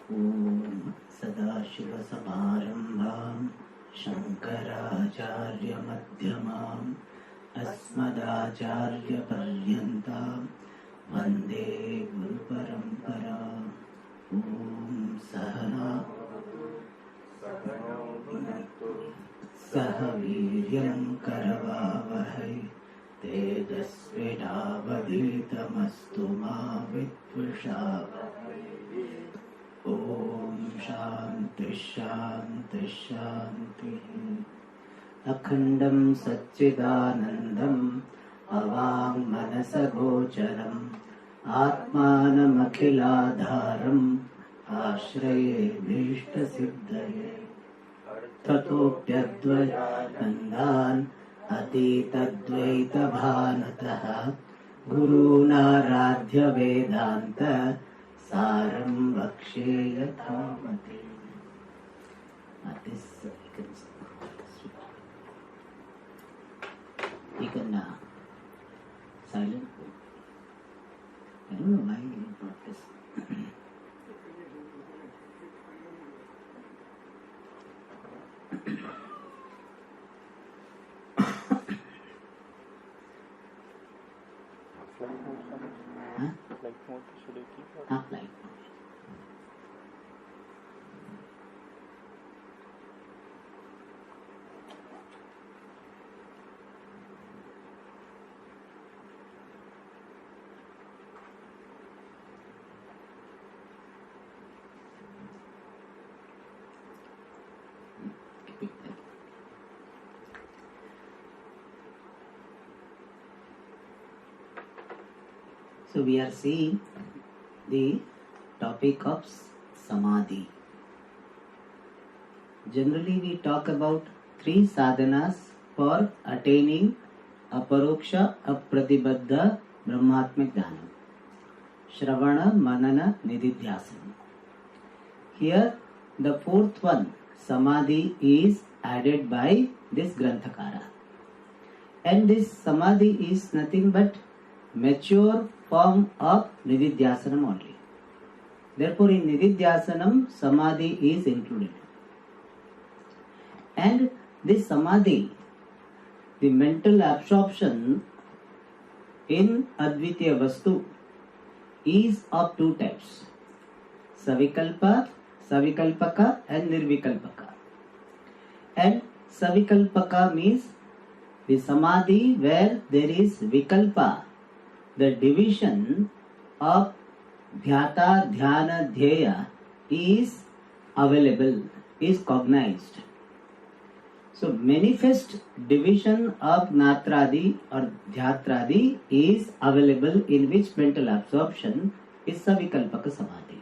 ॐ सदाशिवसमारम्भां शङ्कराचार्यमध्यमाम् अस्मदाचार्यपर्यन्तां वन्दे गुरुपरम्पराम्। ॐ सहना सह वीर्यं करवावहै तेजस्विनावधीतमस्तु मा विद्विषावहै। ॐ शान्ति शान्ति शान्तिः। अखण्डं सच्चिदानन्दम् अवाङ्मनसगोचरम् आत्मानमखिलाधारम् आश्रये भीष्टसिद्धये। ततोऽप्यद्वयानन्दान् अतीतद्वैतभानतः गुरूणाराध्य वेदान्त सारं वक्ष्ये यथामति। You can silent. I don't know why you brought this. Flight mode, should I keep or? Flight mode. So we are seeing the topic of samadhi. Generally we talk about 3 sadhanas for attaining aparoksha apratibadha brahmatmik jnana: shravana, manana, nididhyasana. Here the 4th one, samadhi, is added by this granthakara, and this samadhi is nothing but mature form of nididhyasanam only. Therefore in nididhyasanam samadhi is included, and this samadhi, the mental absorption in advitiya vastu, is of 2 types: savikalpaka and nirvikalpaka. And savikalpaka means the samadhi where there is vikalpa, the division of dhyata, dhyana, dhyaya is available, is cognized. So manifest division of natradi or dhyatradi is available, in which mental absorption is savikalpaka samadhi.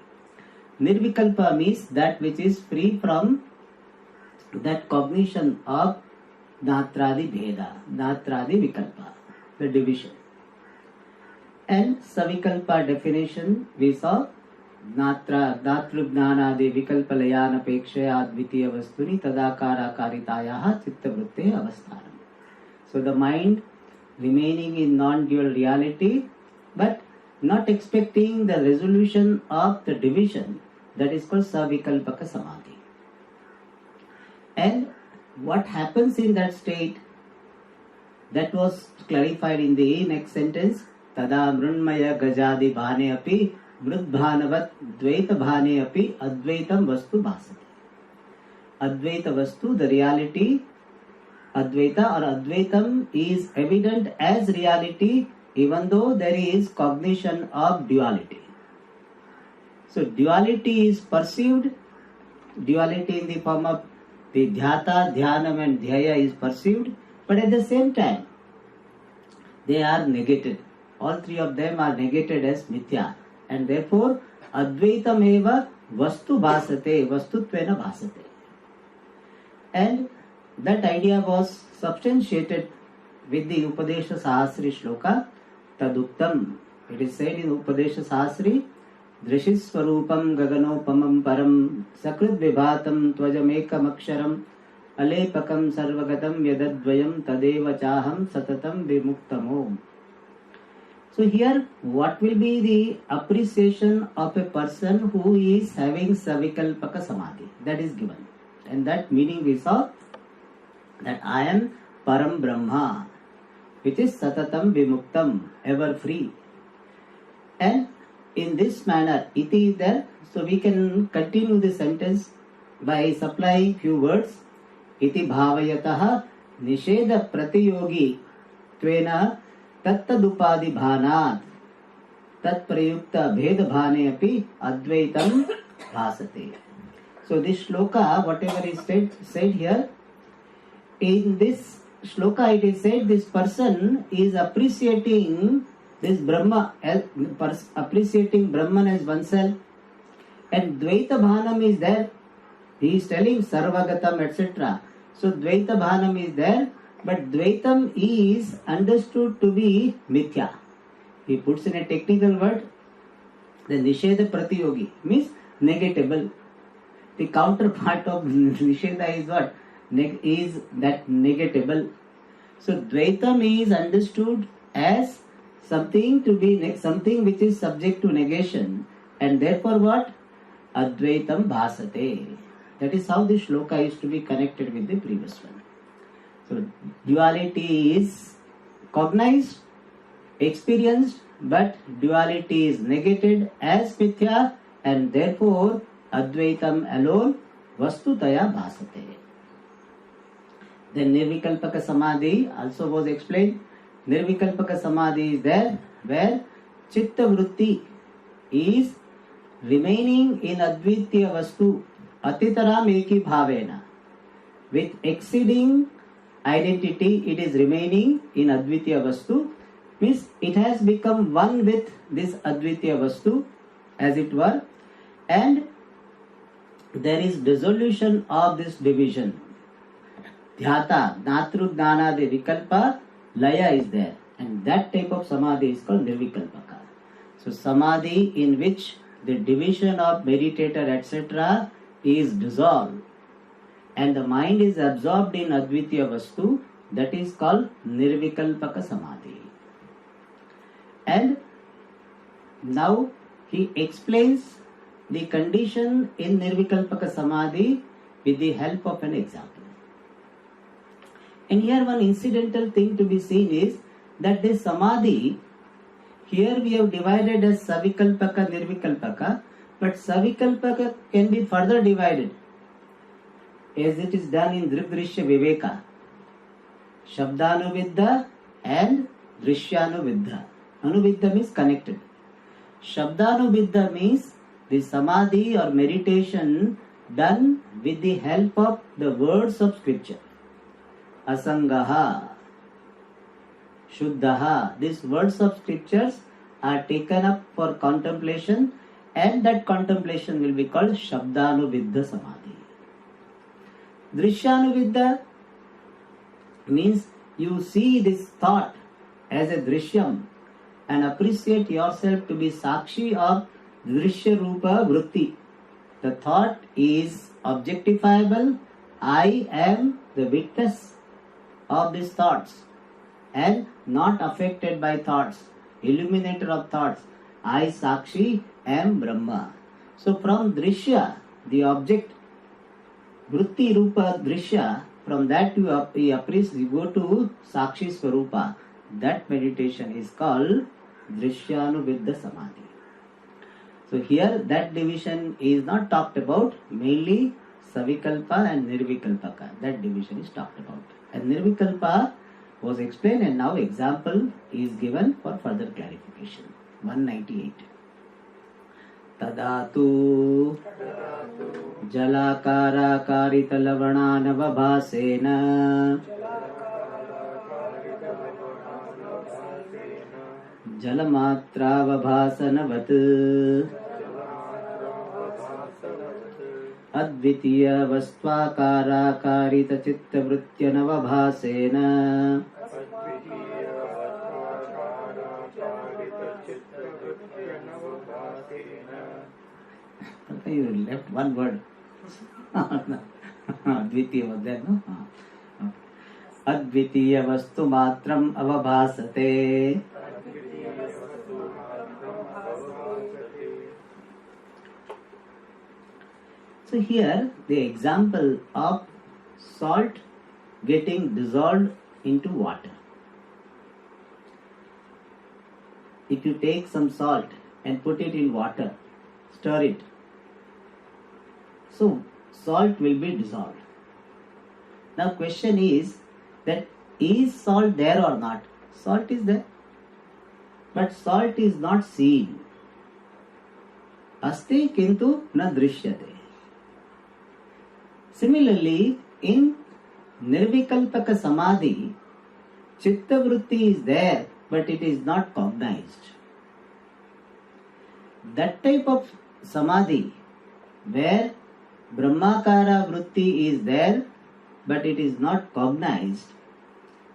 Nirvikalpa means that which is free from that cognition of natradi bheda, natradi vikalpa, the division. And savikalpa definition we saw: natrugnanadi vikalpalayanapeksha advitiya vastuni tadakarakaritayah chittavrutte avasthanam. So the mind remaining in non-dual reality, but not expecting the resolution of the division, that is called savikalpaka samadhi. And what happens in that state, that was clarified in the next sentence: tada mrunmaya gajadi bhane api mrudbhanavat dvaita bhane api advaitam vastu bhasati. Advaita vastu, the reality, advaita or advaitam, is evident as reality even though there is cognition of duality. So duality is perceived, duality in the form of the dhyata, dhyanam and dhyaya is perceived, but at the same time they are negated. All 3 of them are negated as mithya, and therefore advaitam eva vastu bhasate, vastutvena bhasate. And that idea was substantiated with the Upadesha Sahasri shloka Taduktam. It is said in Upadesha Sahasri: Drishiswarupam gaganopamam param sakrit vibhatam tvajamekam aksharam alepakam sarvagatam yadadvayam tadeva chaham satatam vimuktam om. So here, what will be the appreciation of a person who is having Savikalpaka Samadhi? That is given. And that meaning we saw that I am Param Brahma, which is Satatam Vimuktam, ever free. And in this manner, iti is there. So we can continue the sentence by supplying few words. Iti bhavayataha nisheda pratiyogi tvena tattadupadi bhanat tat prayukta bheda bhane api advaitam bhasate. So this shloka, whatever is said here, in this shloka it is said this person is appreciating this Brahma, appreciating Brahman as oneself, and Dvaita Bhanam is there. He is telling Sarvagatam, etc. So Dvaita Bhanam is there, but Dvaitam is understood to be Mithya. He puts in a technical word, the Nisheda Pratiyogi means negatable. The counterpart of Nisheda is what? Is that negatable. So Dvaitam is understood as something to be something which is subject to negation, and therefore what? Advaitam bhasate. That is how the shloka is to be connected with the previous one. So duality is cognized, experienced, but duality is negated as mithya, and therefore Advaitam alone vastutaya bhasate. Then Nirvikalpaka Samadhi also was explained. Nirvikalpaka Samadhi is there where Chitta Vritti is remaining in Advitya Vastu Atitaram Eki Bhavena. With exceeding identity, it is remaining in Advitya Vastu. Means it has become one with this Advitya Vastu, as it were, and there is dissolution of this division. Dhyata, Natru Dhanadi Vikalpa, Laya is there, and that type of Samadhi is called Nirvikalpaka. So Samadhi in which the division of meditator, etc. is dissolved, and the mind is absorbed in Advitya Vastu, that is called Nirvikalpaka Samadhi. And now he explains the condition in Nirvikalpaka Samadhi with the help of an example. And here one incidental thing to be seen is that this Samadhi, here we have divided as Savikalpaka, Nirvikalpaka, but Savikalpaka can be further divided as it is done in Drigdrishya Viveka. Shabdanuviddha and Drishyanuviddha. Anuviddha means connected. Shabdanuviddha means the Samadhi or meditation done with the help of the words of scripture. Asangaha, Shuddhaha. These words of scriptures are taken up for contemplation, and that contemplation will be called Shabdanuviddha Samadhi. Drishyanuviddha means you see this thought as a drishyam and appreciate yourself to be sakshi of drishya rupa vritti. The thought is objectifiable. I am the witness of these thoughts and not affected by thoughts, illuminator of thoughts. I Sakshi am Brahma. So from Drishya, the object, Vritti Rupa Drishya, from that you appreciate, you go to Sakshi Swarupa. That meditation is called Drishyanuviddha Samadhi. So here that division is not talked about, mainly Savikalpa and Nirvikalpaka. That division is talked about. And Nirvikalpa was explained, and now example is given for further clarification. 198. Tadatu Jalakarakaritalavanaanavabhasena Jalamatravabbhasanavat Advitiya Vastvakarakakarita Chittavrityanavabhasena. Okay, you left one word. Advitiya was there, no? Advitiya Vastu Matram Avabhasate So here the example of salt getting dissolved into water. If you take some salt and put it in water, stir it, so salt will be dissolved. Now question is that is salt there or not? Salt is there, but salt is not seen. Asti kintu na drishyate. Similarly, in Nirvikalpaka Samadhi, Chitta Vritti is there, but it is not cognized. That type of Samadhi, where Brahmakara Vritti is there, but it is not cognized,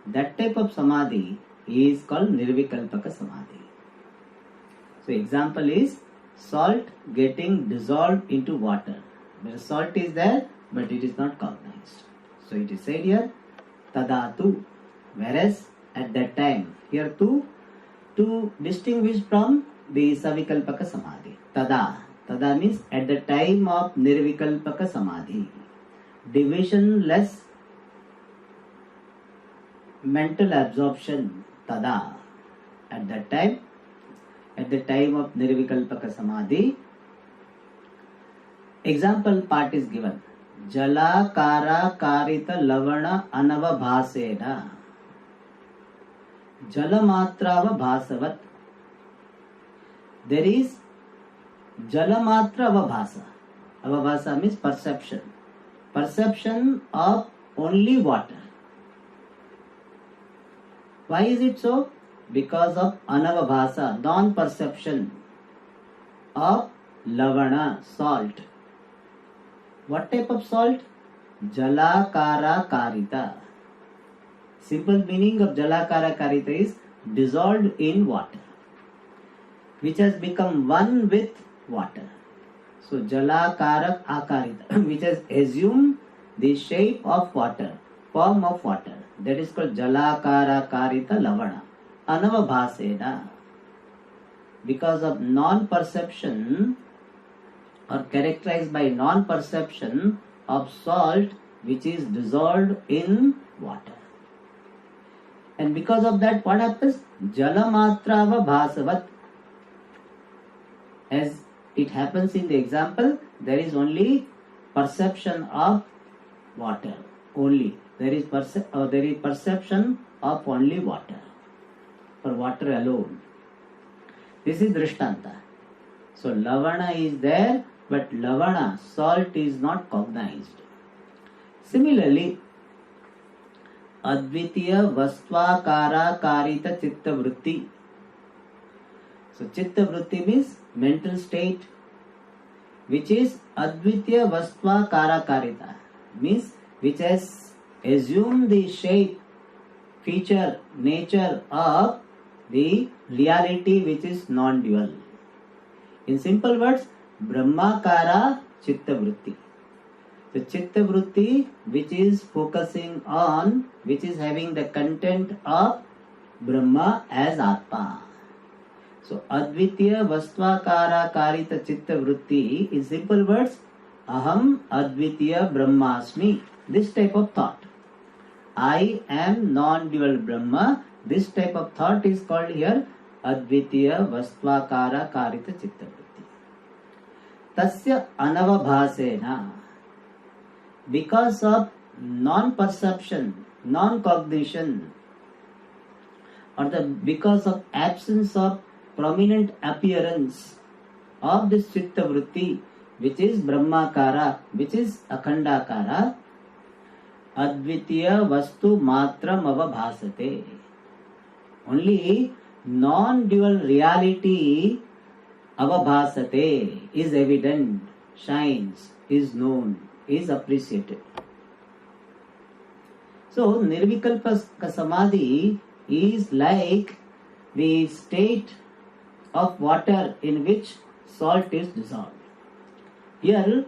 that type of Samadhi is called Nirvikalpaka Samadhi. So example is salt getting dissolved into water. Where salt is there, but it is not cognized. So it is said here, Tadatu. Whereas at that time, here to distinguish from the Savikalpaka Samadhi. Tada. Tada means at the time of Nirvikalpaka Samadhi. Divisionless mental absorption. Tada. At that time, at the time of Nirvikalpaka Samadhi, example part is given. Jalakara karita lavana anavabhasena. Jalamatrava bhasavat. There is Jalamatra avabhasa. Avabhasa means perception. Perception of only water. Why is it so? Because of anavabhasa, non-perception of lavana, salt. What type of salt? Jalakara karita. Simple meaning of Jalakara karita is dissolved in water, which has become one with water. So Jalakara akarita, which has assumed the shape of water, form of water. That is called Jalakara karita lavana. Anavabhasena. Because of non-perception or characterized by non-perception of salt which is dissolved in water. And because of that, what happens? Jalamatrava bhasavat. As it happens in the example, there is only perception of water. Only. There is perception of only water. For water alone. This is Drishtanta. So lavana is there, but lavana, salt, is not cognized. Similarly, Advitiya Vastvakara Karita Chitta Vritti. So Chitta Vritti means mental state, which is Advitiya Vastvakara Karita, means which has assumed the shape, feature, nature of the reality which is non-dual. In simple words, Brahmakara Chitta Vritti. The Chitta Vritti which is focusing on, which is having the content of Brahma as Atma. So Advitiya Vastvakara Karita Chitta Vritti, in simple words, Aham Advitiya Brahmasmi. This type of thought. I am non-dual Brahma. This type of thought is called here Advitiya Vastvakara Karita Chitta Vritti. Tasya anavabhasena. Because of non-perception, non-cognition, or because of absence of prominent appearance of this Chitta Vritti, which is Brahmakara, which is Akhandakara, Advitiya Vastu Matram Avabhasate. Only non-dual reality avabhasate is evident, shines, is known, is appreciated. So Nirvikalpa Samadhi is like the state of water in which salt is dissolved. Here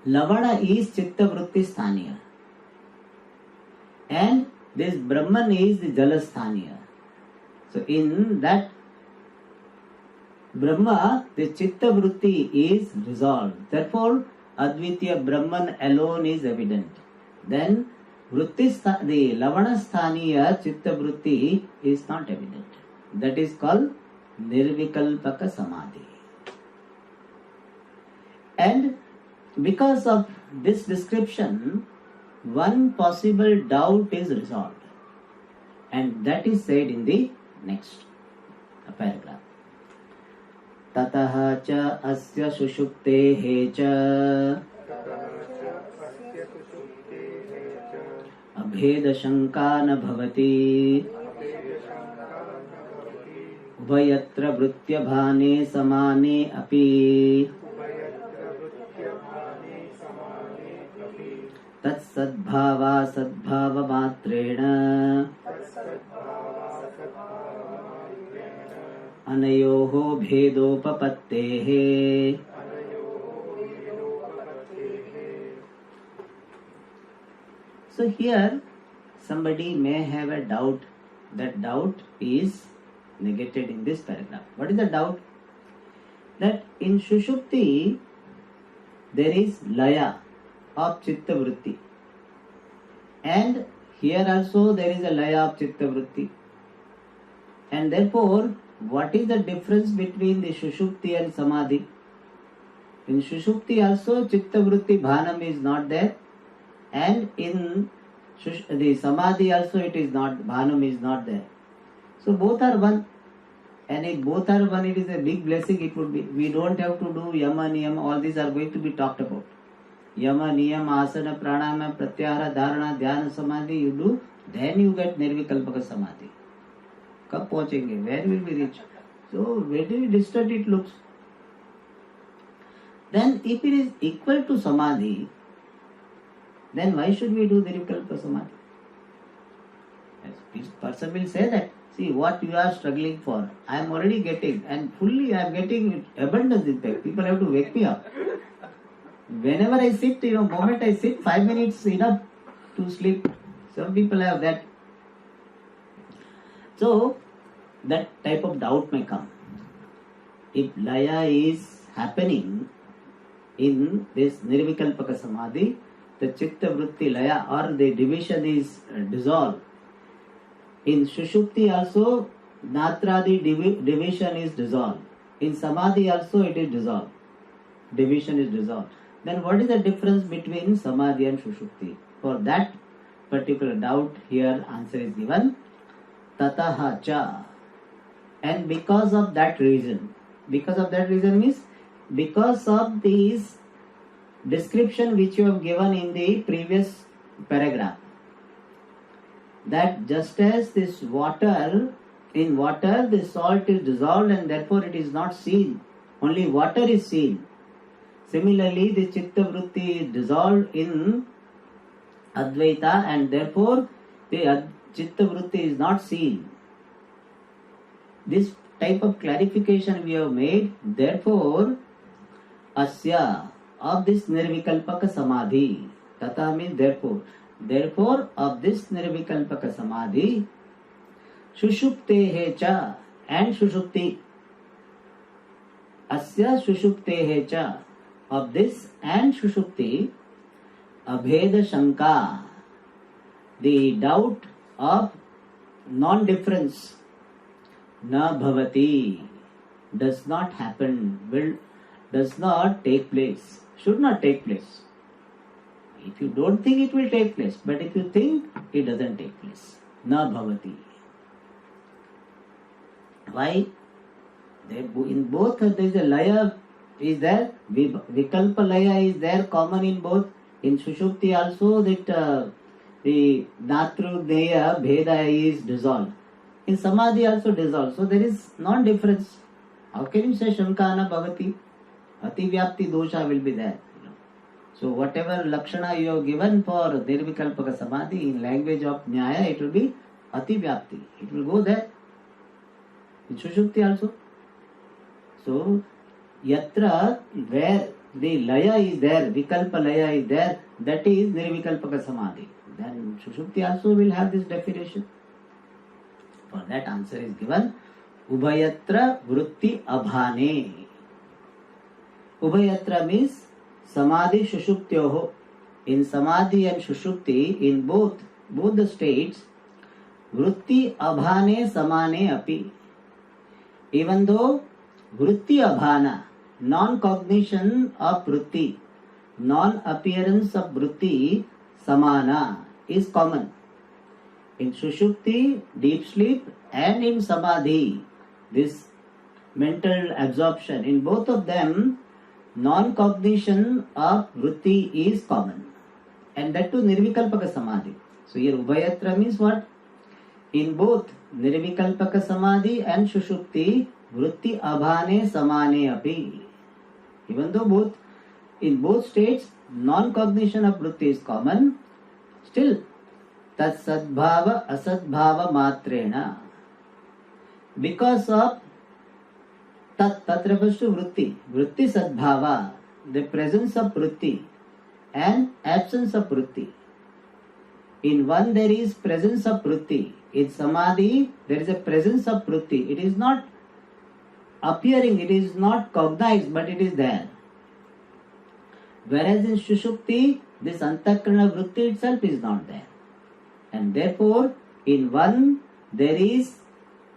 Lavana is Chitta Vritti Sthaniya, and this Brahman is the Jalasthaniya. So in that Brahma, the Chitta Vritti is resolved. Therefore, Advitya Brahman alone is evident. Then the Lavana Sthaniya Chitta Vritti is not evident. That is called Nirvikalpaka Samadhi. And because of this description, one possible doubt is resolved. And that is said in the next paragraph. Tataha cha asya sushuptehe cha abheda shanka na bhavati ubhayatra vritya bhane samane api tat sadbhava sadbhava matrena Anayoho bhedopapattehe. So here somebody may have a doubt. That doubt is negated in this paragraph. What is the doubt? That in Sushupti there is laya of Chitta Vritti. And here also there is a laya of Chitta Vritti. And therefore, what is the difference between the Sushupti and Samadhi? In Sushupti also Chitta Vritti Bhanam is not there, and in the Samadhi also it is not, Bhanam is not there. So both are one, and if both are one, it is a big blessing. It would be, we don't have to do Yama, Niyama, all these are going to be talked about. Yama, Niyama, Asana, Pranayama, Pratyahara, Dharana, Dhyana, Samadhi you do, then you get Nirvikalpaka Samadhi. कब पहुंचेंगे? Where will we reach? So very distant it looks. Then if it is equal to Samadhi, then why should we do Nirvikalpa Samadhi? This person will say that, see what you are struggling for, I am already getting, and fully I am getting abundance in fact. People have to wake me up. Whenever I sit, moment I sit, 5 minutes enough to sleep. Some people have that. So, that type of doubt may come. If laya is happening in this Nirvikalpaka Samadhi, the Chitta Vritti laya or the division is dissolved. In Sushupti also, Natradi division is dissolved. In Samadhi also it is dissolved. Division is dissolved. Then what is the difference between Samadhi and Sushupti? For that particular doubt, here answer is given. Tataha cha. And because of that reason means because of this description which you have given in the previous paragraph, that just as this water, in water the salt is dissolved and therefore it is not seen, only water is seen. Similarly, the Chitta Vritti is dissolved in Advaita and therefore the Chitta Vritti is not seen. This type of clarification we have made. Therefore, asya, of this Nirvikalpaka Samadhi, tata means therefore of this Nirvikalpaka Samadhi, Sushuptehe cha, and Sushupti, asya Sushuptehe cha, of this and Sushupti, Abheda Shanka, the doubt of non-difference, na bhavati, does not happen, does not take place, should not take place. If you don't think it will take place, but if you think, it doesn't take place. Na bhavati. Why? In both there is a laya is there, Vikalpa laya is there, common in both. In Sushupti also that the Natrudneya Bheda is dissolved. In Samadhi also dissolved. So there is non-difference. How can you say Shankana Bhavati? Ativyapti dosha will be there. So whatever Lakshana you have given for Nirvikalpaka Samadhi in language of Nyaya, it will be Ativyapti. It will go there. In Sushupti also. So Yatra, where the Laya is there, Vikalpa Laya is there, that is Nirvikalpaka Samadhi. Then Sushupti also will have this definition. For that answer is given Ubhayatra Vritti Abhane. Ubhayatra means samadhi shushuptyoho. In samadhi and shushupti, in both the states, vritti abhane samane api. Even though vritti abhana, non-cognition of vritti, non-appearance of vritti, samana, is common. In Sushupti, deep sleep, and in Samadhi, this mental absorption, in both of them, non-cognition of vritti is common. And that too Nirvikalpaka Samadhi. So here Ubhayatra means what? In both Nirvikalpaka Samadhi and Sushupti, vritti abhane samane api. Even though in both states, non-cognition of vritti is common, still tat sadbhava asadbhava matrena. Because of tat refers to vritti sadbhava, the presence of vritti and absence of vritti. In one there is presence of vritti. In samadhi there is a presence of vritti. It is not appearing, it is not cognized, but it is there. Whereas in Sushupti, this antakarana vritti itself is not there. And therefore, in one there is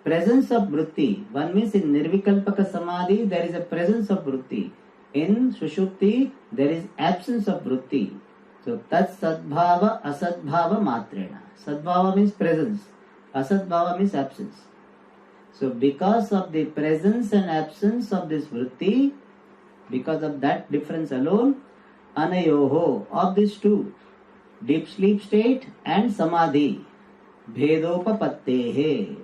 presence of vritti. One means in Nirvikalpaka Samadhi there is a presence of vritti. In Sushupti there is absence of vritti. So tat sadbhava asadbhava matrena. Sadbhava means presence. Asadbhava means absence. So because of the presence and absence of this vritti, because of that difference alone, anayoho, of these two, deep sleep state and samadhi, bhedopapattehe,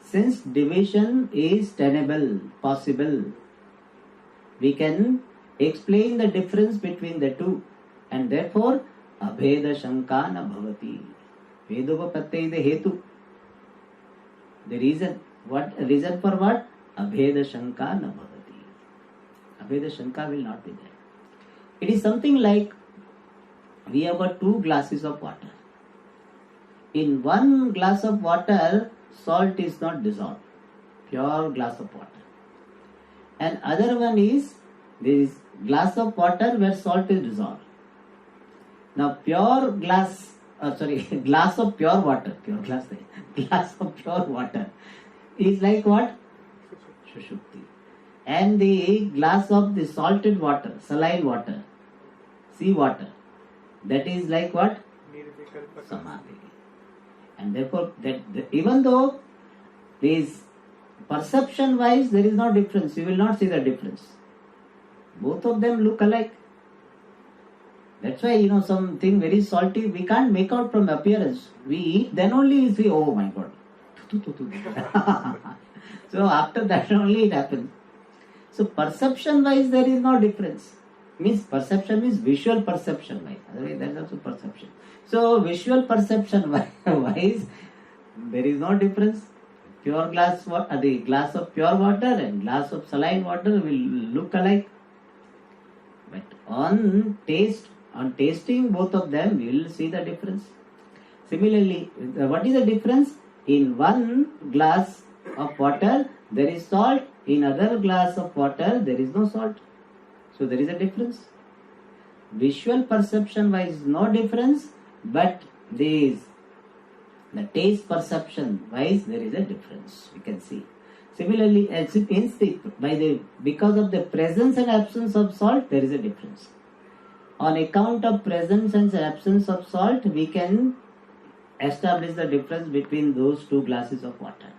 since division is tenable, possible, we can explain the difference between the two, and therefore abheda shanka na bhavati. Bhedopapatte is the hetu, the reason. What reason for what? Abheda shanka na bhavati. Abheda shanka will not be there. It is something like we have got 2 glasses of water. In one glass of water, salt is not dissolved. Pure glass of water. And other one is this glass of water where salt is dissolved. Now glass of pure water, glass of pure water is like what? Sushupti. And the glass of the salted water, saline water, sea water, that is like what? Samadhi. And therefore, even though this perception wise there is no difference, you will not see the difference. Both of them look alike. That's why, something very salty, we can't make out from appearance. We eat, then only we see, oh my God. So after that only it happens. So perception wise there is no difference. Means perception means visual perception wise. Otherwise that is also perception. So visual perception wise there is no difference. Pure glass water, the glass of pure water and glass of saline water will look alike. But on tasting both of them, we will see the difference. Similarly, what is the difference? In one glass of water, there is salt. In other glass of water, there is no salt. So there is a difference. Visual perception wise, no difference, but the taste perception wise, there is a difference. We can see. Similarly, because of the presence and absence of salt, there is a difference. On account of presence and absence of salt, we can establish the difference between those 2 glasses of water.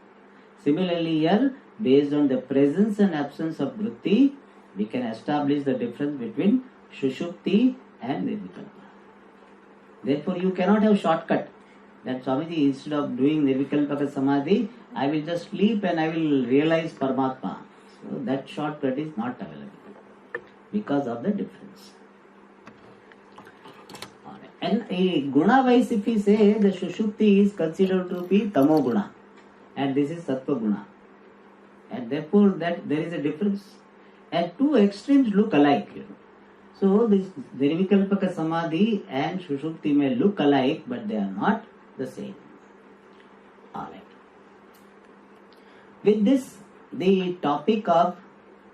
Similarly, here, based on the presence and absence of vritti, we can establish the difference between Sushupti and Nirvikalpa. Therefore, you cannot have shortcut. That Swamiji, instead of doing Nirvikalpaka Samadhi, I will just sleep and I will realize Paramatma. So that shortcut is not available because of the difference. And a guna wise, if we say the Sushupti is considered to be Tamo Guna and this is Sattva Guna, and therefore that there is a difference, and 2 extremes look alike. So this Nirvikalpaka Samadhi and Sushupti may look alike, but they are not the same. Alright. With this, the topic of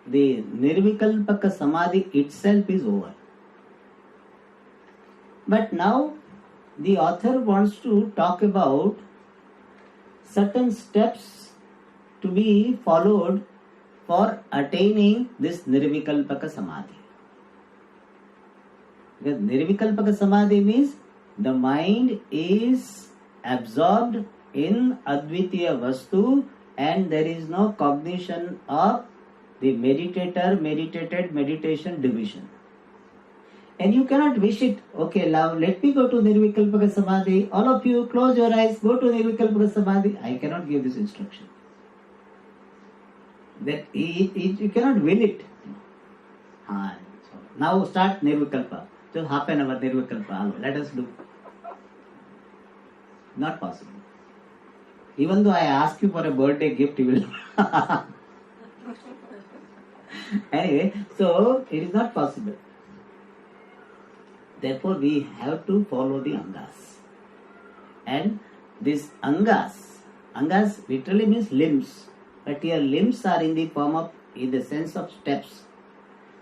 the Nirvikalpaka Samadhi itself is over. But now the author wants to talk about certain steps to be followed for attaining this Nirvikalpaka Samadhi. Because Nirvikalpaka Samadhi means the mind is absorbed in Advitiya Vastu and there is no cognition of the meditator, meditated, meditation division. And you cannot wish it, okay, now let me go to Nirvikalpaka Samadhi. All of you close your eyes, go to Nirvikalpaka Samadhi. I cannot give this instruction. That you cannot will it. So now start Nirvikalpa. Just half an hour Nirvikalpa. Let us do. Not possible. Even though I ask you for a birthday gift, you will. Anyway, so it is not possible. Therefore, we have to follow the Angas. And these Angas literally means limbs. But here limbs are in the form of, in the sense of steps.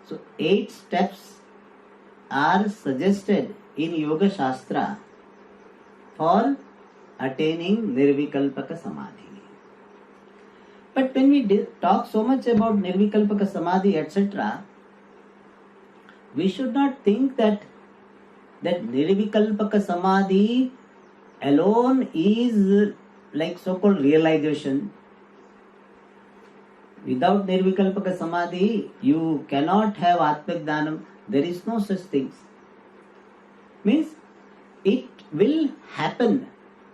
So 8 steps are suggested in Yoga Shastra for attaining Nirvikalpaka Samadhi. But when we talk so much about Nirvikalpaka Samadhi, etc., we should not think that Nirvikalpaka Samadhi alone is like so-called realization. Without Nirvikalpaka Samadhi, you cannot have Atmajnanam. There is no such things. Means it will happen.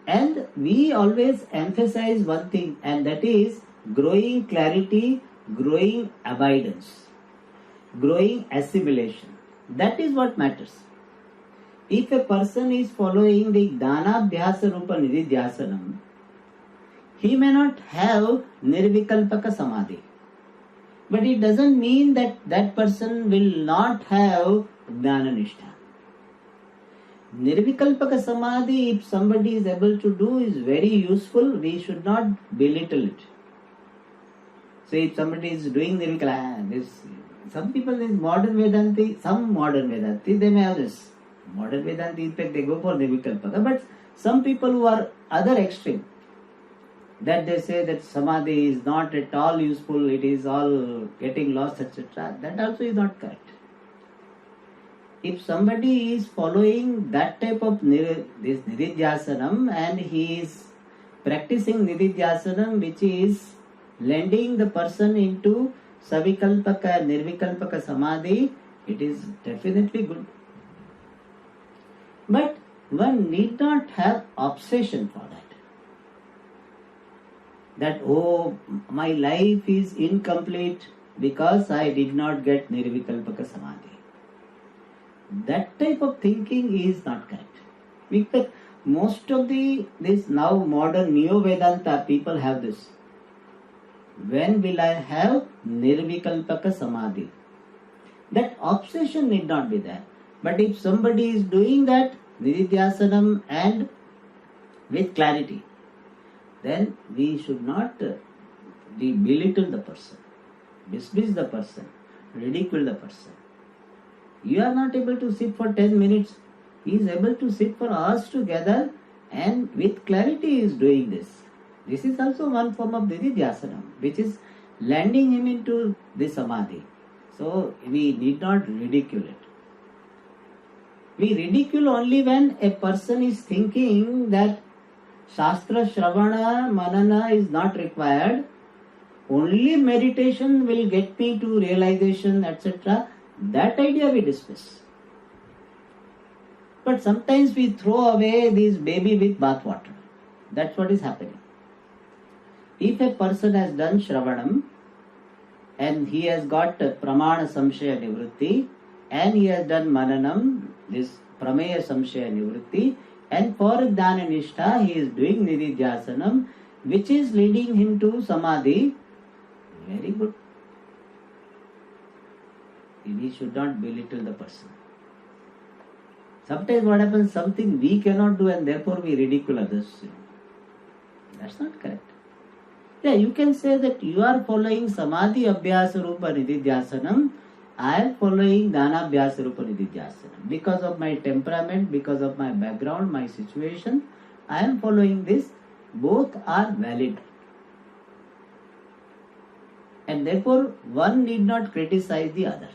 And we always emphasize one thing, and that is growing clarity, growing abidance, growing assimilation. That is what matters. If a person is following the Dhanabhyasa Rupa Nididhyasanam, he may not have Nirvikalpaka Samadhi. But it doesn't mean that that person will not have Jnana-nishtha. Nirvikalpaka Samadhi, if somebody is able to do, is very useful. We should not belittle it. So if somebody is doing Nirvikalpaka, some people in modern Vedanti, they may have this. Modern Vedanti, in fact, they go for Nirvikalpaka. But some people who are other extreme, that they say that Samadhi is not at all useful, it is all getting lost, etc. That also is not correct. If somebody is following that type of this Nididhyasanam and he is practicing Nididhyasanam, which is lending the person into Savikalpaka, Nirvikalpaka Samadhi, it is definitely good. But one need not have obsession for that. That, oh, my life is incomplete because I did not get Nirvikalpaka Samadhi. That type of thinking is not correct. Because most of this now modern Neo-Vedanta people have this. When will I have Nirvikalpaka Samadhi? That obsession need not be there. But if somebody is doing that Nididhyasanam and with clarity, then we should not belittle the person, dismiss the person, ridicule the person. You are not able to sit for 10 minutes. He is able to sit for hours together and with clarity is doing this. This is also one form of Nididhyasanam, which is landing him into the Samadhi. So we need not ridicule it. We ridicule only when a person is thinking that Shastra Shravana Manana is not required, only meditation will get me to realization, etc. That idea we dismiss. But sometimes we throw away this baby with bathwater. That's what is happening. If a person has done Shravanam and he has got Pramana Samshaya Nivritti and he has done Mananam, this Prameya Samshaya Nivritti, and for Jnana Nishtha he is doing Nididhyasanam, which is leading him to Samadhi. Very good. We should not belittle the person. Sometimes what happens, something we cannot do and therefore we ridicule others. That's not correct. Yeah, you can say that you are following Samadhi Abhyasa Rupa Nididhyasanam I am following Dhanabhyasa Rupa Nididhyasana. Because of my temperament, because of my background, my situation, I am following this. Both are valid. And therefore, one need not criticize the other.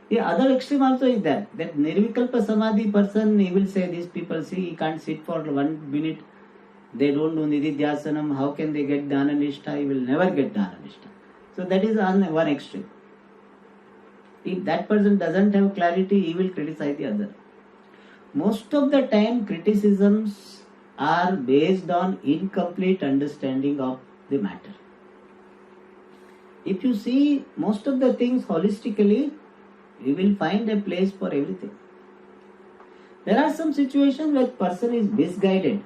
The other extreme also is that Nirvikalpa Samadhi person, he will say, these people, see, he can't sit for 1 minute, they don't do Nididhyasanam, how can they get Dana Nishtha? He will never get Dana Nishtha. So that is on one extreme. If that person doesn't have clarity, he will criticize the other. Most of the time, criticisms are based on incomplete understanding of the matter. If you see most of the things holistically, you will find a place for everything. There are some situations where person is misguided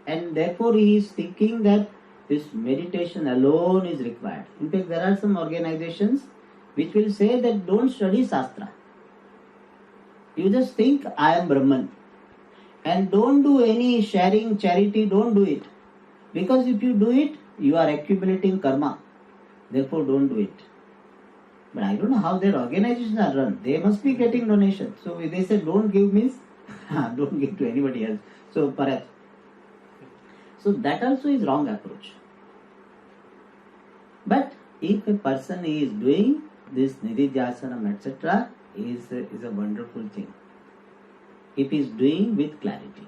and therefore he is thinking that this meditation alone is required. In fact, there are some organizations which will say that don't study Shastra. You just think I am Brahman. And don't do any sharing, charity, don't do it. Because if you do it, you are accumulating karma. Therefore, don't do it. But I don't know how their organizations are run. They must be getting donations. So if they say don't give means, don't give to anybody else. So perhaps. So that also is wrong approach. But if a person is doing this Nididhyasanam, etc., is a wonderful thing. If he is doing with clarity.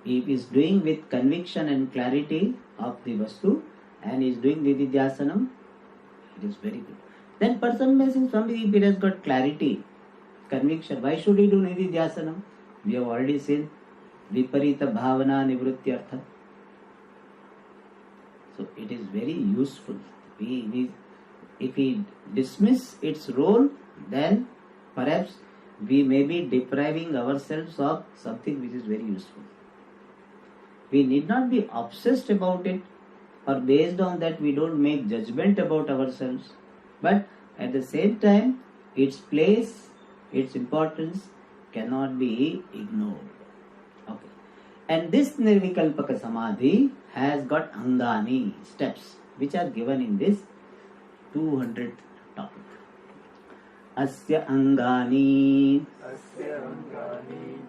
If he is doing with conviction and clarity of the Vastu and is doing Nididhyasanam, it is very good. Then person may say, Swami, if he has got clarity, conviction, why should he do Nididhyasanam? We have already seen Viparita Bhavana Nivrutyartha. So it is very useful. If we dismiss its role, then perhaps we may be depriving ourselves of something which is very useful. We need not be obsessed about it, or based on that we don't make judgment about ourselves. But at the same time, its place, its importance cannot be ignored. Okay. And this Nirvikalpaka Samadhi has got Angani, steps, which are given in this 200th topic. Asya Angani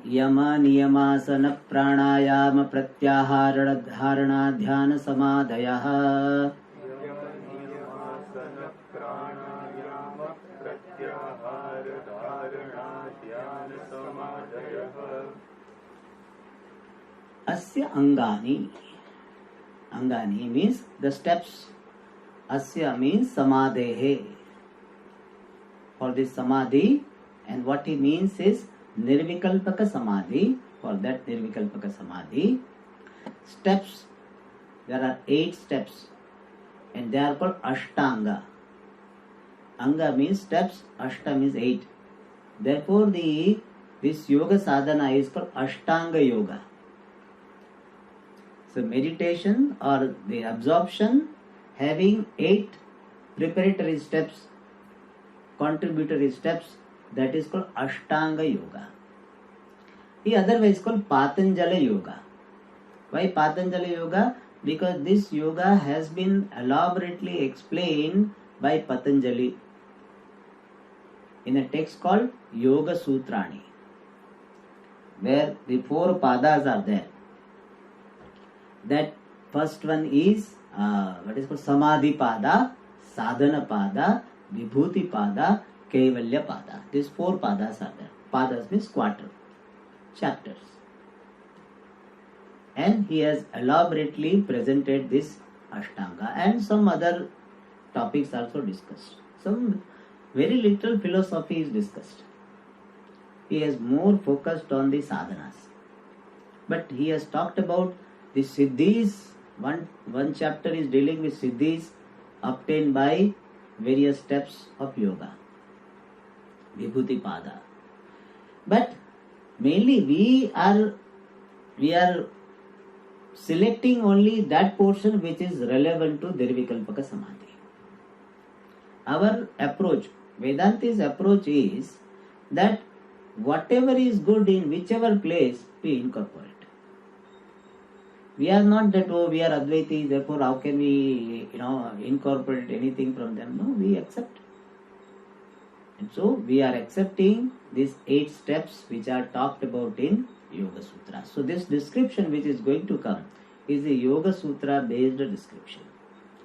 Yama Niyamasana Pranayama Pratyahara Dharana Dhyana Samadhaya Asya Angani. Angani means the steps. Asya means Samadhehe. For this Samadhi, and what he means is Nirvikalpaka Samadhi. For that Nirvikalpaka Samadhi, steps, there are 8 steps and they are called Ashtanga. Anga means steps, Ashta means 8. Therefore this yoga sadhana is called Ashtanga Yoga. So meditation or the absorption having 8 preparatory steps, contributory steps, that is called Ashtanga Yoga. The other way is called Patanjali Yoga. Why Patanjali Yoga? Because this yoga has been elaborately explained by Patanjali in a text called Yoga Sutrani, where the 4 padas are there. That first one is what is called Samadhi Pada, Sadhana Pada, Vibhuti Pada, Kaivalya Pada. These 4 padas are there. Padas means quarter, chapters. And he has elaborately presented this Ashtanga and some other topics also discussed. Some very little philosophy is discussed. He has more focused on the sadhanas. But he has talked about the siddhis. One chapter is dealing with siddhis obtained by various steps of yoga. Vibhuti Pada. But mainly we are selecting only that portion which is relevant to Nirvikalpaka Samadhi. Our approach, Vedanti's approach is that whatever is good in whichever place we incorporate. We are not that, oh, we are Advaiti, therefore how can we, incorporate anything from them? No, we accept. And so we are accepting these 8 steps which are talked about in Yoga Sutra. So this description which is going to come is a Yoga Sutra based description.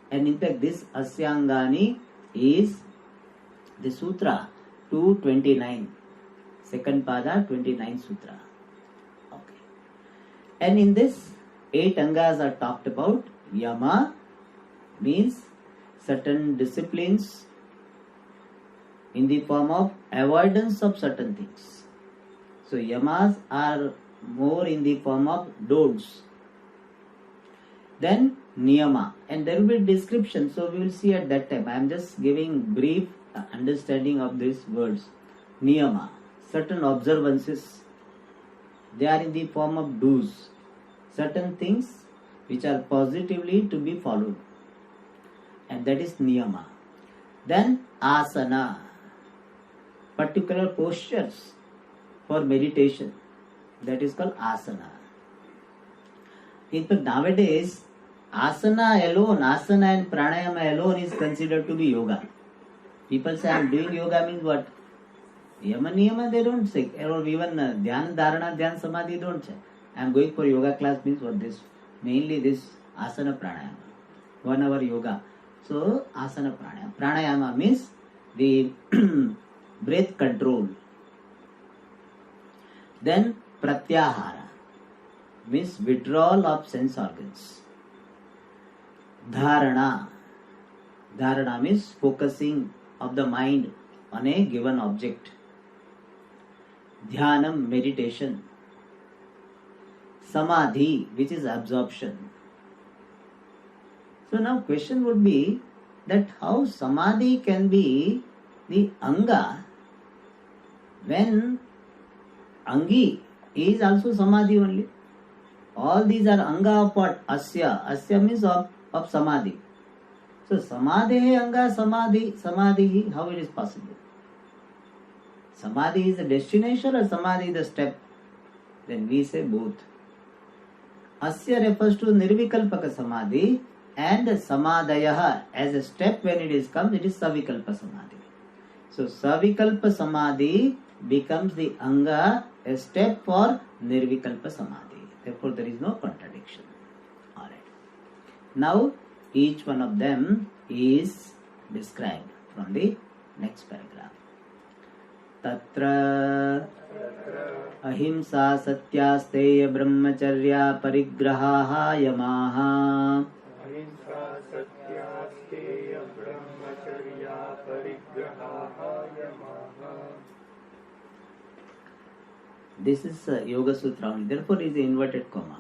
And in fact this Asyangani is the Sutra 229. Second Pada 29 Sutra. Okay. And in this 8 Angas are talked about. Yama means certain disciplines in the form of avoidance of certain things. So yamas are more in the form of don'ts. Then niyama, and there will be description, so we will see at that time. I am just giving brief understanding of these words. Niyama, certain observances, they are in the form of do's, certain things which are positively to be followed, and that is niyama. Then asana, particular postures for meditation, that is called asana. In fact, nowadays, asana and pranayama alone is considered to be yoga. People say, I am doing yoga means what? Yama niyama they don't say, or even dhyana, dharana, dhyana, samadhi don't say. I am going for yoga class means what this? Mainly this asana pranayama, 1 hour yoga. So asana pranayama. Pranayama means the breath control. Then pratyahara means withdrawal of sense organs. Dharana means focusing of the mind on a given object. Dhyanam, meditation. Samadhi, which is absorption. So now question would be that how samadhi can be the anga when angi is also samadhi only. All these are anga of what? Asya. Asya means of samadhi. So samadhi anga samadhi, how it is possible? Samadhi is the destination or samadhi is the step? Then we say both. Asya refers to nirvikalpaka samadhi, and samadhaya as a step when it is come, it is savikalpa samadhi. So savikalpa samadhi becomes the anga, a step for nirvikalpa samadhi. Therefore there is no contradiction. Alright. Now each one of them is described from the next paragraph. Tatra ahimsa satyasteya brahmacharya parigraha yamaha. ahimsa satyasteya brahmacharya parigraha yamaha. This is Yoga Sutra only. Therefore, it is inverted comma.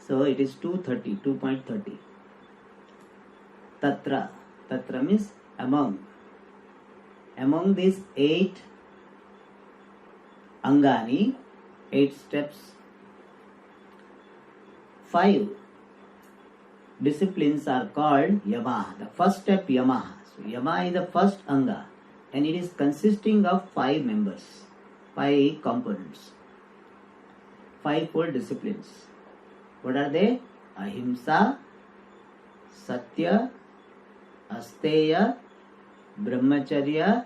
So it is 2.30. Tatra. Tatra means among. Among these 8 angani, 8 steps, 5 disciplines are called yamaha. The first step yamaha. So yama is the first anga, and it is consisting of 5 members, 5 components, 5-fold disciplines. What are they? Ahimsa, Satya, Asteya, Brahmacharya,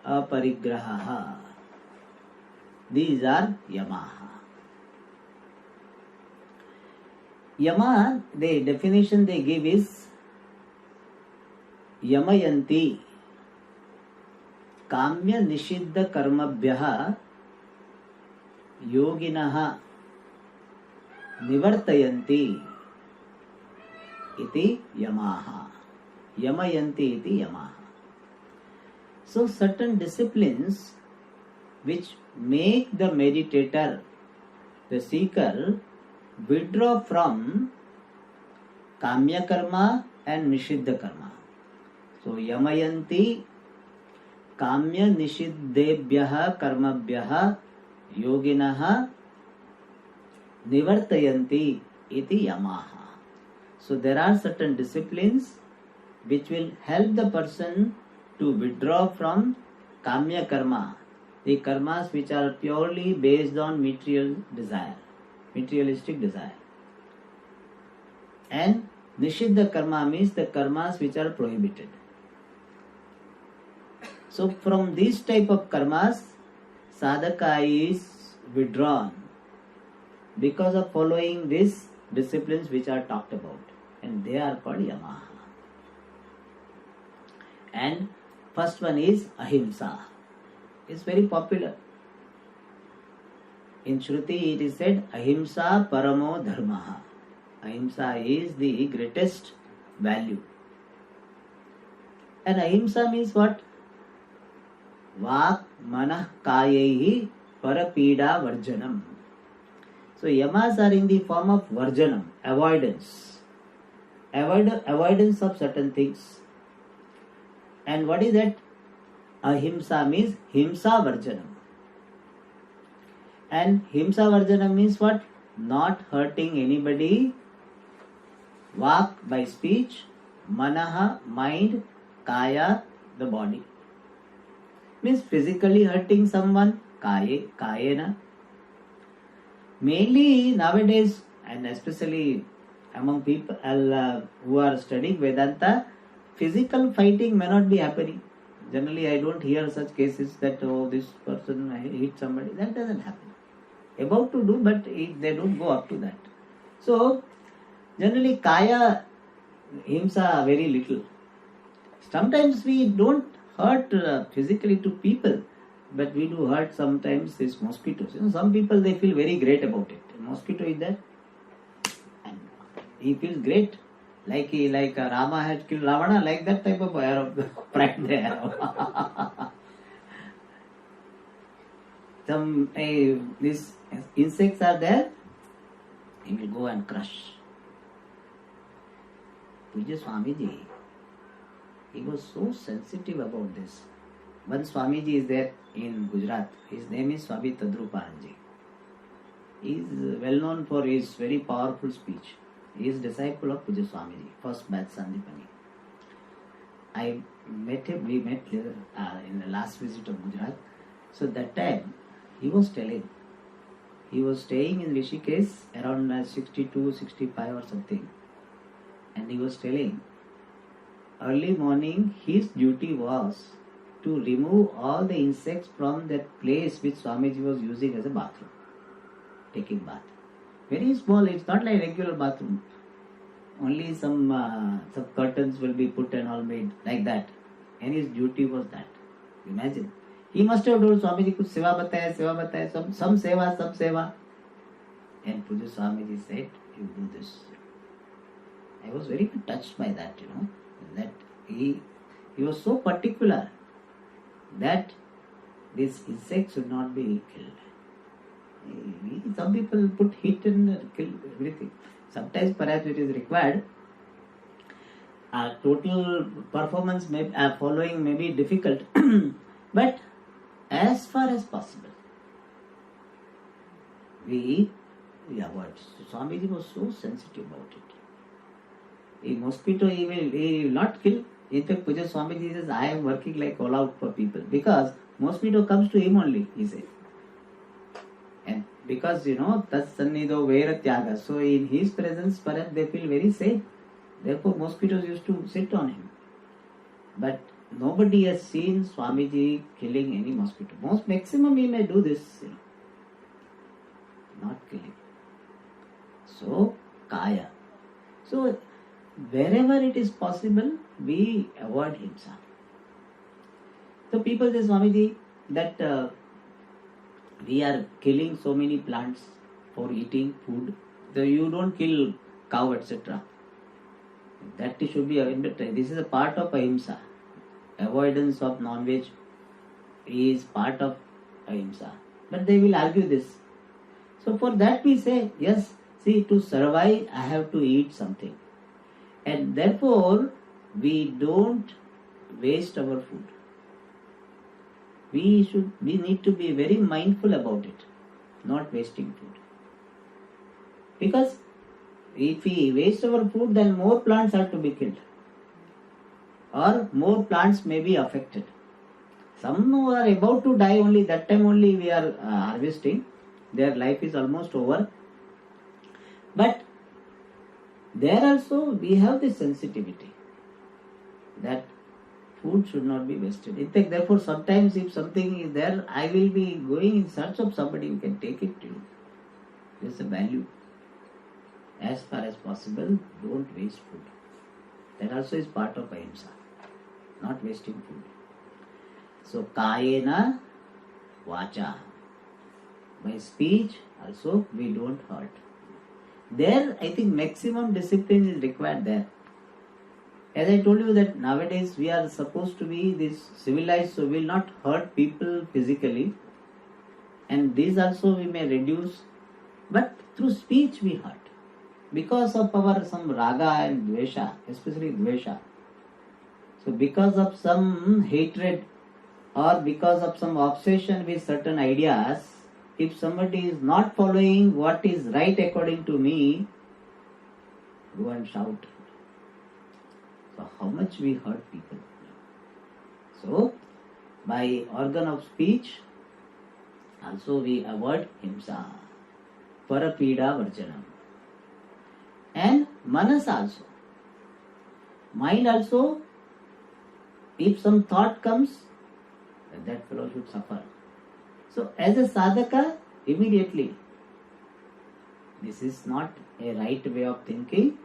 Aparigraha. These are yamaha. Yama, the definition they give is yamayanti kamya nishiddha karmabhyah yoginah nivartayanti iti yamaha. Yamayanti iti yamaha. So certain disciplines which make the meditator, the seeker, withdraw from kamya karma and nishiddha karma. So yamayanti kamya nishiddhebhyah karmabhyah yoginah nivartayanti iti yamaha. So there are certain disciplines which will help the person to withdraw from kamya karma, the karmas which are purely based on material desire. materialistic desire. And Nishiddha karma means the karmas which are prohibited. So from these type of karmas, sadhaka is withdrawn because of following these disciplines which are talked about, and they are called yamaha. And first one is ahimsa. It's very popular. In Shruti it is said ahimsa paramo dharmaha. Ahimsa is the greatest value. And ahimsa means what? Vak manah kayehi parapida varjanam. So yamas are in the form of varjanam, avoidance. Avoidance of certain things. And what is that? Ahimsa means himsa varjanam. And himsa varjanam means what? Not hurting anybody. Vak by speech, manaha mind, kaya the body. Means physically hurting someone, kayena. Mainly nowadays, and especially among people who are studying Vedanta, physical fighting may not be happening. Generally, I don't hear such cases that, oh, this person hit somebody. That doesn't happen. About to do, but they don't go up to that. So, generally, kaya, himsa, very little. Sometimes we don't hurt physically to people, but we do hurt sometimes these mosquitoes. Some people, they feel very great about it. A mosquito is there, and he feels great. Like Rama had killed Ravana, like that type of pride there. These insects are there, he will go and crush. Pujya Swamiji, he was so sensitive about this. One Swamiji is there in Gujarat. His name is Swami Tadruparanji. He is well known for his very powerful speech. He is disciple of Pujya Swamiji, first batch Sandipani. I met him, we met in the last visit of Gujarat. So that time, he was telling, he was staying in Rishikesh around 62, 65 or something. And he was telling, early morning his duty was to remove all the insects from that place which Swamiji was using as a bathroom, taking bath. Very small, it's not like regular bathroom. Only some curtains will be put and all made like that. And his duty was that. Imagine. He must have told Swamiji, kuch seva bataya, some seva. And Pujya Swamiji said, you do this. I was very touched by that, that he was so particular that these insects should not be killed. Some people put heat and kill everything. Sometimes perhaps it is required. Total performance following may be difficult, but as far as possible, we avoid. So Swamiji was so sensitive about it. A mosquito he will not kill. In fact, Pujya Swamiji says, I am working like all out for people because mosquito comes to him only, he said. And because, tas sannido vera tyaga. So in his presence, perhaps they feel very safe. Therefore, mosquitoes used to sit on him. But nobody has seen Swamiji killing any mosquito. Maximum he may do this, not killing. So, kaya. So, wherever it is possible, we avoid himsa. So people say, Swamiji, that we are killing so many plants for eating food. So you don't kill cow, etc. That should be avoided. This is a part of ahimsa. Avoidance of non-veg is part of ahimsa. But they will argue this. So for that we say, yes, see, to survive, I have to eat something. And therefore, we don't waste our food. We need to be very mindful about it, not wasting food. Because if we waste our food, then more plants are to be killed. Or more plants may be affected. Some who are about to die only, that time only we are harvesting. Their life is almost over. But there also we have this sensitivity that food should not be wasted. In fact, therefore, sometimes if something is there, I will be going in search of somebody who can take it to you. There's a value. As far as possible, don't waste food. That also is part of ahimsa, not wasting food. So, kayena vacha. By speech also we don't hurt. There, I think maximum discipline is required there. As I told you that nowadays we are supposed to be this civilized, so we will not hurt people physically. And these also we may reduce, but through speech we hurt. Because of our some raga and dvesha, especially dvesha. So because of some hatred or because of some obsession with certain ideas, if somebody is not following what is right according to me, go and shout. So how much we hurt people. So by organ of speech, also we avoid himsa, parapida varjanam. And manas also. Mind also, if some thought comes, that fellow should suffer. So as a sadhaka, immediately, this is not a right way of thinking.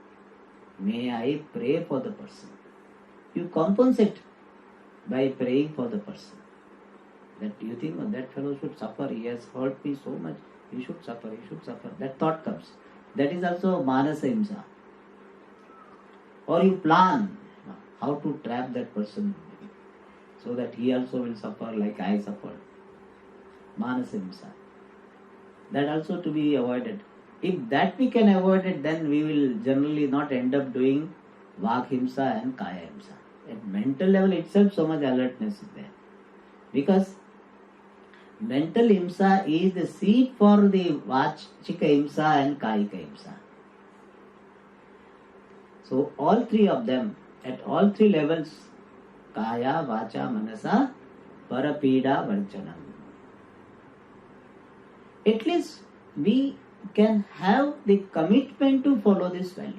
May I pray for the person. You compensate by praying for the person. That you think, oh, that fellow should suffer, he has hurt me so much, he should suffer, he should suffer. That thought comes. That is also manasa himsa. Or you plan how to trap that person so that he also will suffer like I suffered. Manasa himsa. That also to be avoided. If that we can avoid it, then we will generally not end up doing vak himsa and kaya himsa. At mental level itself, so much alertness is there. Because mental himsa is the seed for the vachika himsa and kayika himsa. So all three of them, at all three levels, kaya, vacha, manasa, parapida, varjanam. At least we can have the commitment to follow this value.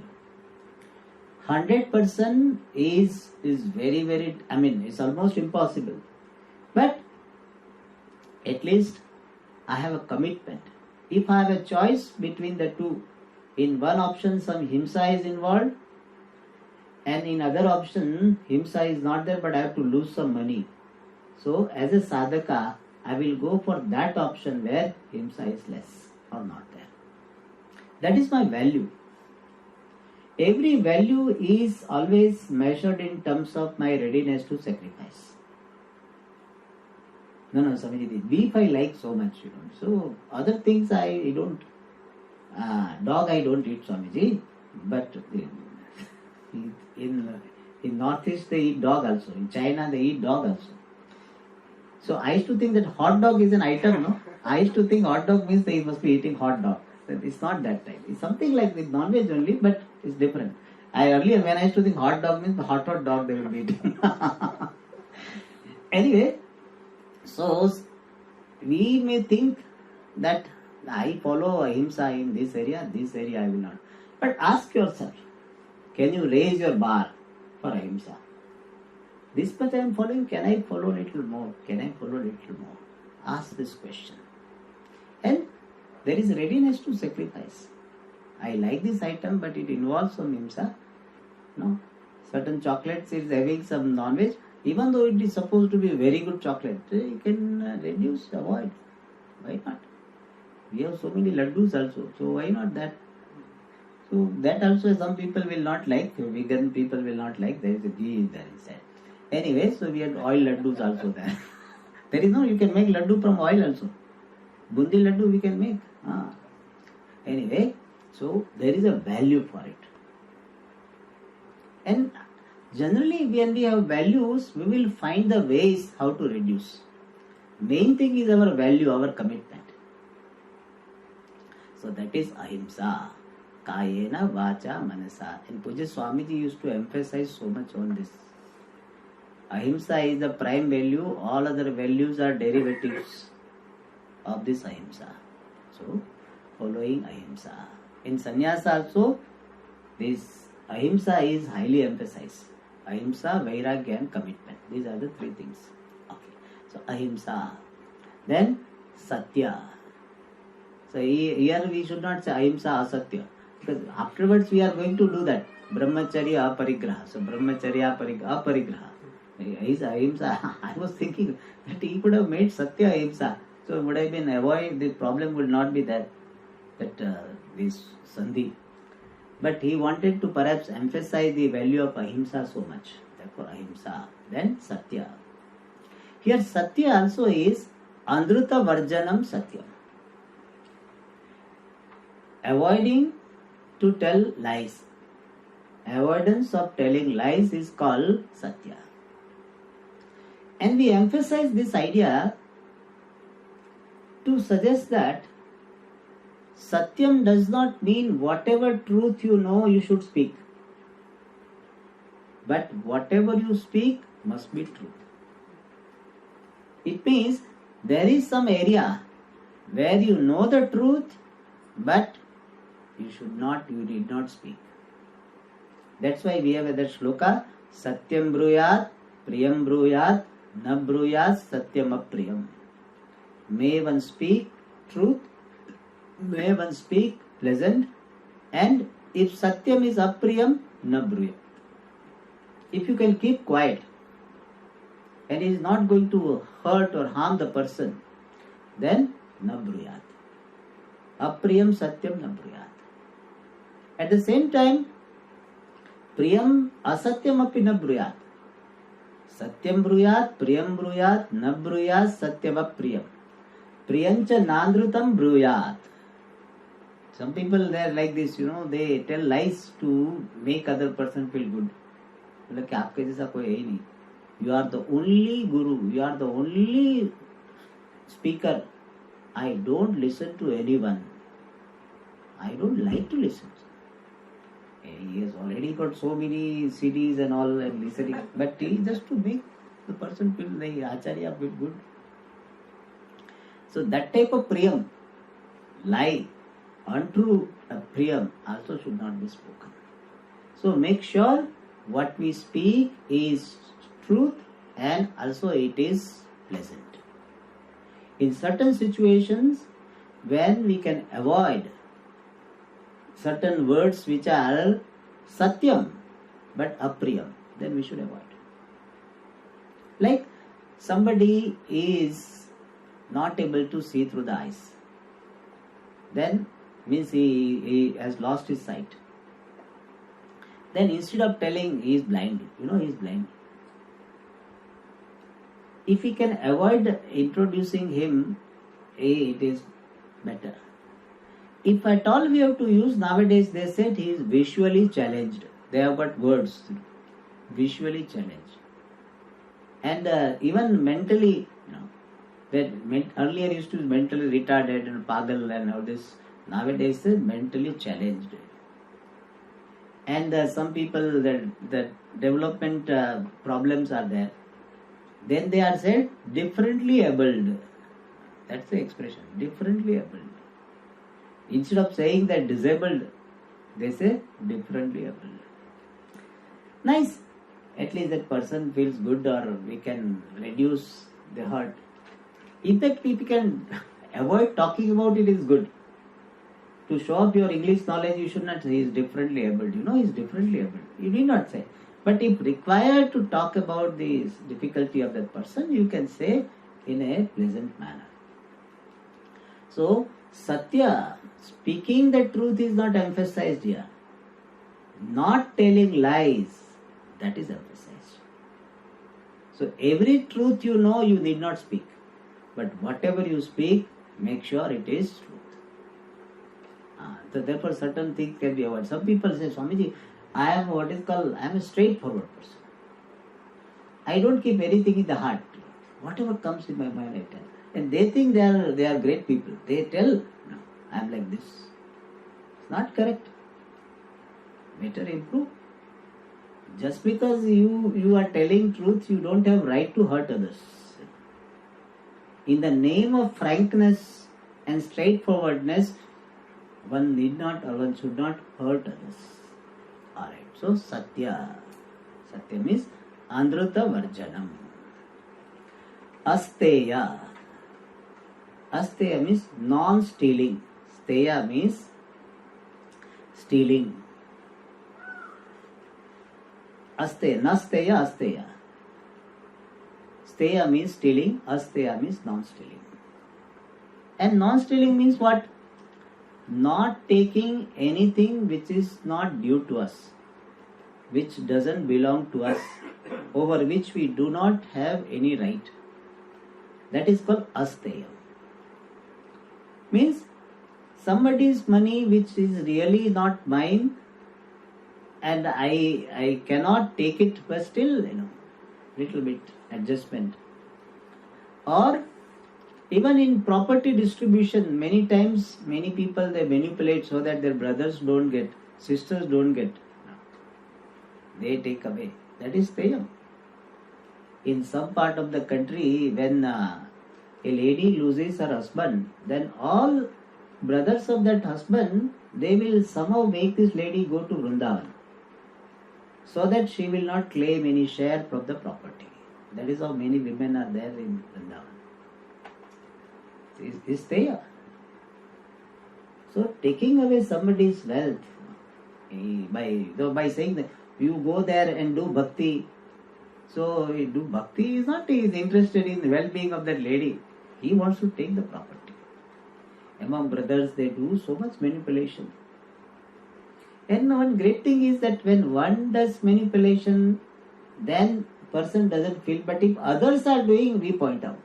100% is very, very, it's almost impossible. But at least I have a commitment. If I have a choice between the two, in one option some himsa is involved, and in other option himsa is not there, but I have to lose some money. So as a sadhaka, I will go for that option where himsa is less or not there. That is my value. Every value is always measured in terms of my readiness to sacrifice. No, Swamiji, beef I like so much, So other things I don't. Dog I don't eat, Swamiji. But in Northeast they eat dog also. In China they eat dog also. So I used to think that hot dog is an item, no? I used to think hot dog means they must be eating hot dog. It's not that type. It's something like with non-veg only, but it's different. Earlier when I used to think hot dog means the hot dog they will be eating. Anyway, so we may think that I follow ahimsa in this area I will not. But ask yourself, can you raise your bar for ahimsa? This much I am following, can I follow little more? Can I follow little more? Ask this question. And there is readiness to sacrifice. I like this item, but it involves some himsa. No, certain chocolates is having some non-veg. Even though it is supposed to be a very good chocolate, you can reduce, avoid. Why not? We have so many laddus also, so why not that? So that also some people will not like, vegan people will not like, there is a ghee there inside. Anyway, so we have oil laddus also there. There is no, you can make laddu from oil also. Bundi laddu we can make. Anyway, so there is a value for it. And generally when we have values, we will find the ways how to reduce. Main thing is our value, our commitment. So that is ahimsa. Kayena, vacha, manasa. And Pujya Swamiji used to emphasize so much on this. Ahimsa is the prime value, all other values are derivatives of this ahimsa. So, following ahimsa. In sannyasa also, this ahimsa is highly emphasized. Ahimsa, vairagya and commitment. These are the three things. Okay. So ahimsa. Then satya. So here we should not say ahimsa asatya. Because afterwards we are going to do that. Brahmacharya aparigraha. So brahmacharya aparigraha. Is ahimsa. I was thinking that he could have made satya ahimsa. So it would have been avoid, the problem would not be there. That this sandhi. But he wanted to perhaps emphasize the value of ahimsa so much. Therefore ahimsa. Then satya. Here satya also is andruta varjanam satyam. Avoiding to tell lies. Avoidance of telling lies is called satya. And we emphasize this idea to suggest that satyam does not mean whatever truth you know you should speak. But whatever you speak must be truth. It means there is some area where you know the truth, but you need not speak. That's why we have that shloka, Satyam bruyat, Priyam bruyat, Na bruyat, Satyam apriyam. May one speak truth, may one speak pleasant, and if Satyam is apriyam, Na bruyat. If you can keep quiet and is not going to hurt or harm the person, then Na bruyat. Apriyam Satyam Na bruyat. At the same time, Priyam asatyam api na bruyat. Satyam bruyat, Priyam bruyat, na bruyat, Satyam apriyam. Priyancha nandrutam bruyat. Some people they are like this, they tell lies to make other person feel good. Like आपके जैसा कोई है ही नहीं. You are the only guru. You are the only speaker. I don't listen to anyone. I don't like to listen. He has already got so many CDs and all and listening, but he just to make the person feel like Acharya feel good. So that type of priyam, lie, untrue priyam also should not be spoken. So make sure what we speak is truth and also it is pleasant. In certain situations, when we can avoid certain words which are satyam but apriyam, then we should avoid. Like somebody is not able to see through the eyes, then means he has lost his sight. Then instead of telling he is blind, he is blind. If we can avoid introducing him, it is better. If at all we have to use, nowadays they said he is visually challenged. They have got words, visually challenged. And even mentally, that earlier used to be mentally retarded and pagal and all this. Nowadays they are mentally challenged. And some people, that development problems are there. Then they are said differently abled. That's the expression, differently abled. Instead of saying that disabled, they say differently abled. Nice. At least that person feels good, or we can reduce the hurt. In fact, if you can avoid talking about it, is good. To show up your English knowledge, you should not say he is differently abled. He is differently abled. You need not say. But if required to talk about the difficulty of that person, you can say in a pleasant manner. So, Satya, speaking the truth is not emphasized here. Not telling lies, that is emphasized. So, every truth you know, you need not speak. But whatever you speak, make sure it is truth. So therefore, certain things can be avoided. Some people say, Swamiji, I am a straightforward person. I don't keep anything in the heart. Whatever comes in my mind, I tell. And they think they are great people. They tell, no, I am like this. It's not correct. Better improve. Just because you are telling truth, you don't have right to hurt others. In the name of frankness and straightforwardness, One need not or one should not hurt others. Alright, so Satya. Satya means Andruta Varjanam. Asteya. Asteya means non-stealing. Steya means stealing. Asteya, nasteya, asteya. Steya means stealing, asteya means non-stealing. And non-stealing means what? Not taking anything which is not due to us, which doesn't belong to us, over which we do not have any right. That is called asteya. Means somebody's money which is really not mine, and I cannot take it, but still, little bit adjustment. Or even in property distribution, many times many people they manipulate so that their brothers don't get, sisters don't get. They take away. That is Teyam. In some part of the country, when a lady loses her husband, then all brothers of that husband, they will somehow make this lady go to Vrindavan, so that she will not claim any share from the property. That is how many women are there in Vrindavan. Is there. So taking away somebody's wealth by saying that you go there and do bhakti. So do bhakti is not, he is interested in the well-being of that lady. He wants to take the property. Among brothers they do so much manipulation. And one great thing is that when one does manipulation, then person doesn't feel, but if others are doing, we point out.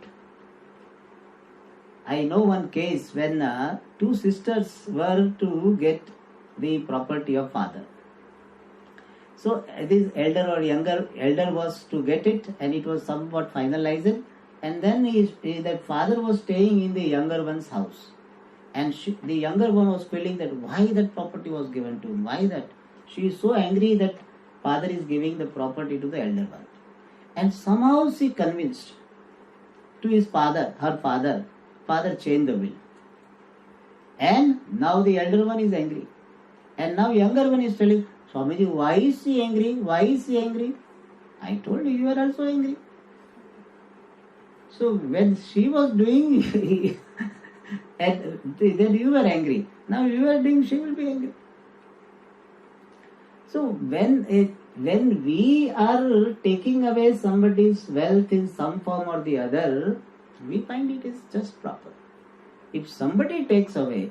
I know one case when two sisters were to get the property of father. So this elder or younger elder was to get it, and it was somewhat finalized, and then that father was staying in the younger one's house. And the younger one was feeling that why that property was given to him, why that. She is so angry that father is giving the property to the elder one. And somehow she convinced to his father, her father changed the will. And now the elder one is angry. And now younger one is telling, Swamiji, why is she angry? Why is she angry? I told you, you are also angry. So when she was doing and then you were angry. Now you are doing, she will be angry. So when we are taking away somebody's wealth in some form or the other, we find it is just proper. If somebody takes away,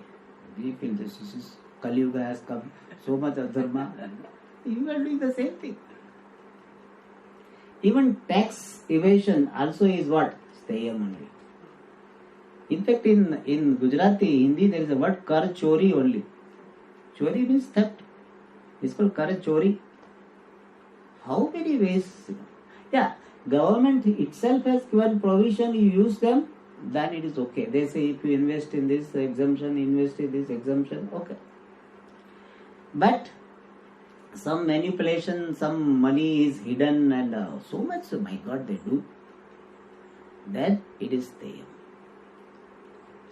we feel this is Kali Yuga has come, so much adharma, you are doing the same thing. Even tax evasion also is what? Steyam only. In fact, in Gujarati, Hindi, there is a word kar chori only. Chori means theft. It's called kar chori. How many ways? Yeah, government itself has given provision, you use them, then it is okay. They say if you invest in this exemption, invest in this exemption, okay. But some manipulation, some money is hidden and so much, my God, they do. Then it is Teyam.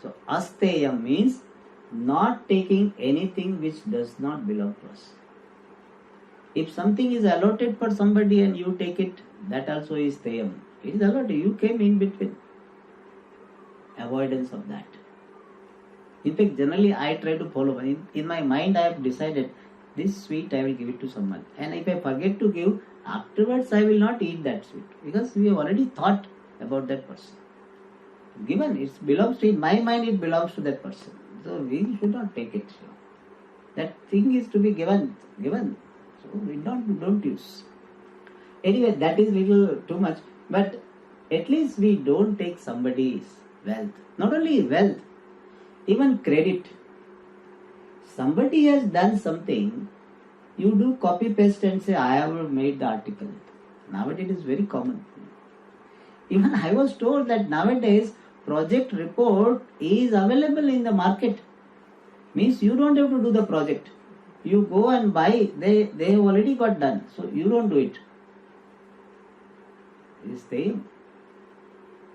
So Asteyam means not taking anything which does not belong to us. If something is allotted for somebody and you take it, that also is Teyam. It is allotted, you came in between. Avoidance of that. In fact, generally I try to follow. In my mind I have decided this sweet I will give it to someone. And if I forget to give, afterwards I will not eat that sweet. Because we have already thought about that person. Given, it belongs to, in my mind it belongs to that person. So we should not take it. That thing is to be given. So we don't use. Anyway, that is little too much. But at least we don't take somebody's wealth. Not only wealth, even credit. Somebody has done something, you do copy paste and say, I have made the article. Nowadays it is very common. Even I was told that nowadays project report is available in the market. Means you don't have to do the project. You go and buy, they have already got done. So you don't do it. It is same.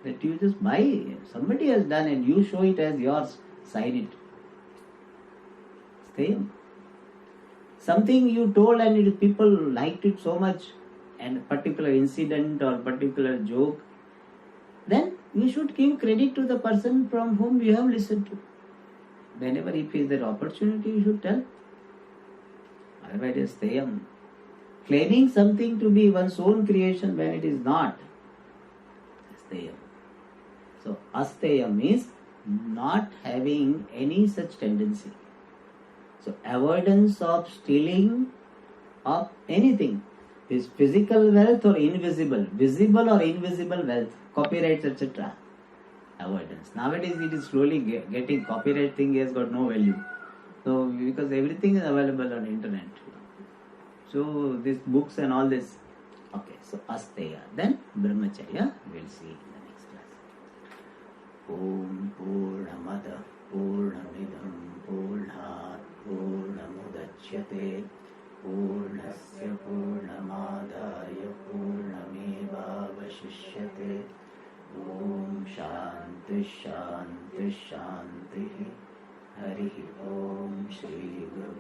That you just buy, somebody has done and you show it as yours, sign it. Same. Something you told and people liked it so much, and a particular incident or particular joke, then you should give credit to the person from whom you have listened to. Whenever he feels that opportunity, you should tell. Otherwise, it is stayam. Claiming something to be one's own creation when it is not. Asteyam. So, asteyam means not having any such tendency. So, avoidance of stealing of anything is physical wealth or invisible, visible or invisible wealth, copyrights, etc. Avoidance. Nowadays, it is slowly getting copyright thing has got no value. So, because everything is available on internet. So, these books and all this. Okay, so asteya. Then brahmacharya, we'll see in the next class. Om Purnamada Purnamidam Purnat Purnamudachyate Purnasya Purnamadaya Purnamevavashishyate. Om Shanti Shanti Shanti. Hari Om Shri Guru